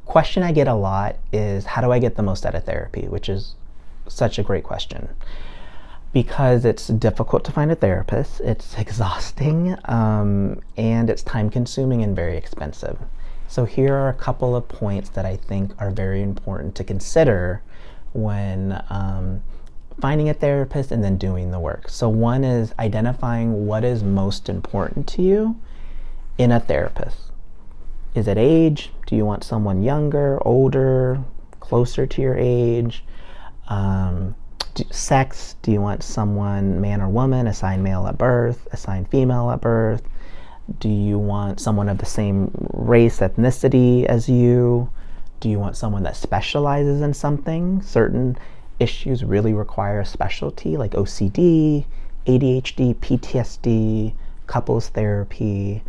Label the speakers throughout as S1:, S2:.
S1: question I get a lot is, how do I get the most out of therapy? Which is such a great question, because it's difficult to find a therapist, it's exhausting, and it's time consuming and very expensive. So here are a couple of points that I think are very important to consider when finding a therapist and then doing the work. So one is identifying what is most important to you in a therapist. Is it age? Do you want someone younger, older, closer to your age? Sex? Do you want someone man or woman, assigned male at birth, assigned female at birth? Do you want someone of the same race, ethnicity as you? Do you want someone that specializes in something? Certain issues really require a specialty, like OCD, ADHD, PTSD, couples therapy,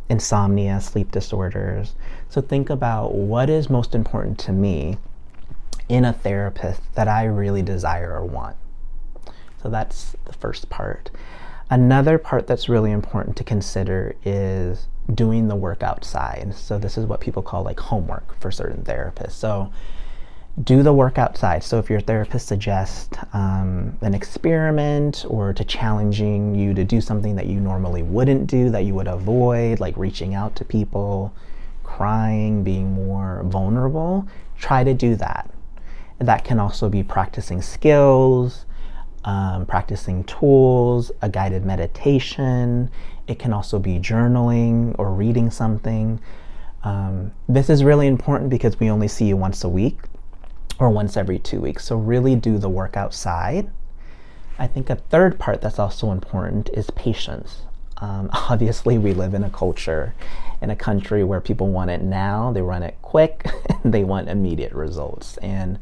S1: insomnia, sleep disorders. So think about what is most important to me in a therapist that I really desire or want. So that's the first part. Another part that's really important to consider is doing the work outside. So this is what people call like homework for certain therapists. So do the work outside. So if your therapist suggests an experiment or to challenging you to do something that you normally wouldn't do, that you would avoid, like reaching out to people, crying, being more vulnerable, try to do that. That can also be practicing skills, practicing tools, a guided meditation. It can also be journaling or reading something. This is really important because we only see you once a week or once every 2 weeks. So really do the work outside. I think a third part that's also important is patience. Obviously, we live in a culture, in a country where people want it now, they want it quick, and they want immediate results. And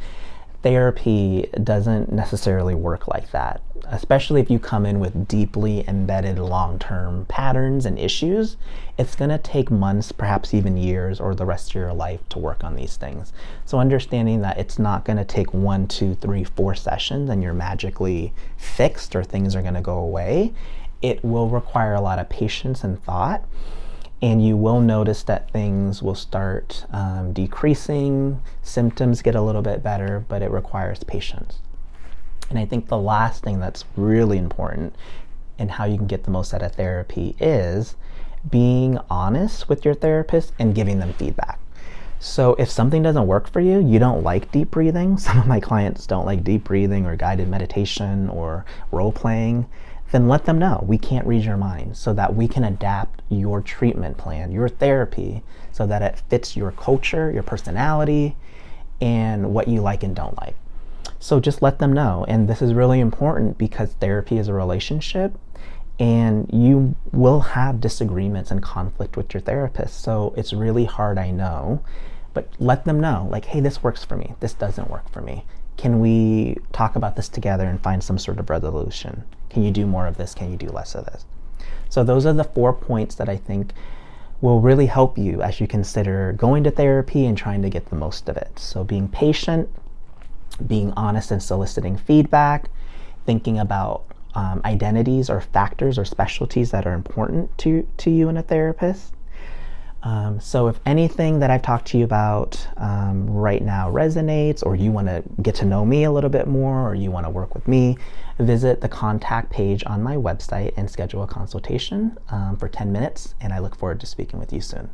S1: therapy doesn't necessarily work like that, especially if you come in with deeply embedded long-term patterns and issues. It's going to take months, perhaps even years, or the rest of your life to work on these things. So understanding that it's not going to take 1, 2, 3, 4 sessions and you're magically fixed or things are going to go away. It will require a lot of patience and thought. And you will notice that things will start decreasing, symptoms get a little bit better, but it requires patience. And I think the last thing that's really important in how you can get the most out of therapy is being honest with your therapist and giving them feedback. So if something doesn't work for you, you don't like deep breathing, some of my clients don't like deep breathing or guided meditation or role playing, then let them know. We can't read your mind, so that we can adapt your treatment plan, your therapy, so that it fits your culture, your personality, and what you like and don't like. So just let them know. And this is really important because therapy is a relationship and you will have disagreements and conflict with your therapist. So it's really hard, I know, but let them know, like, hey, this works for me, this doesn't work for me. Can we talk about this together and find some sort of resolution? Can you do more of this? Can you do less of this? So those are the 4 points that I think will really help you as you consider going to therapy and trying to get the most of it. So being patient, being honest and soliciting feedback, thinking about identities or factors or specialties that are important to you and a therapist. So if anything that I've talked to you about right now resonates, or you want to get to know me a little bit more, or you want to work with me, visit the contact page on my website and schedule a consultation for 10 minutes, and I look forward to speaking with you soon.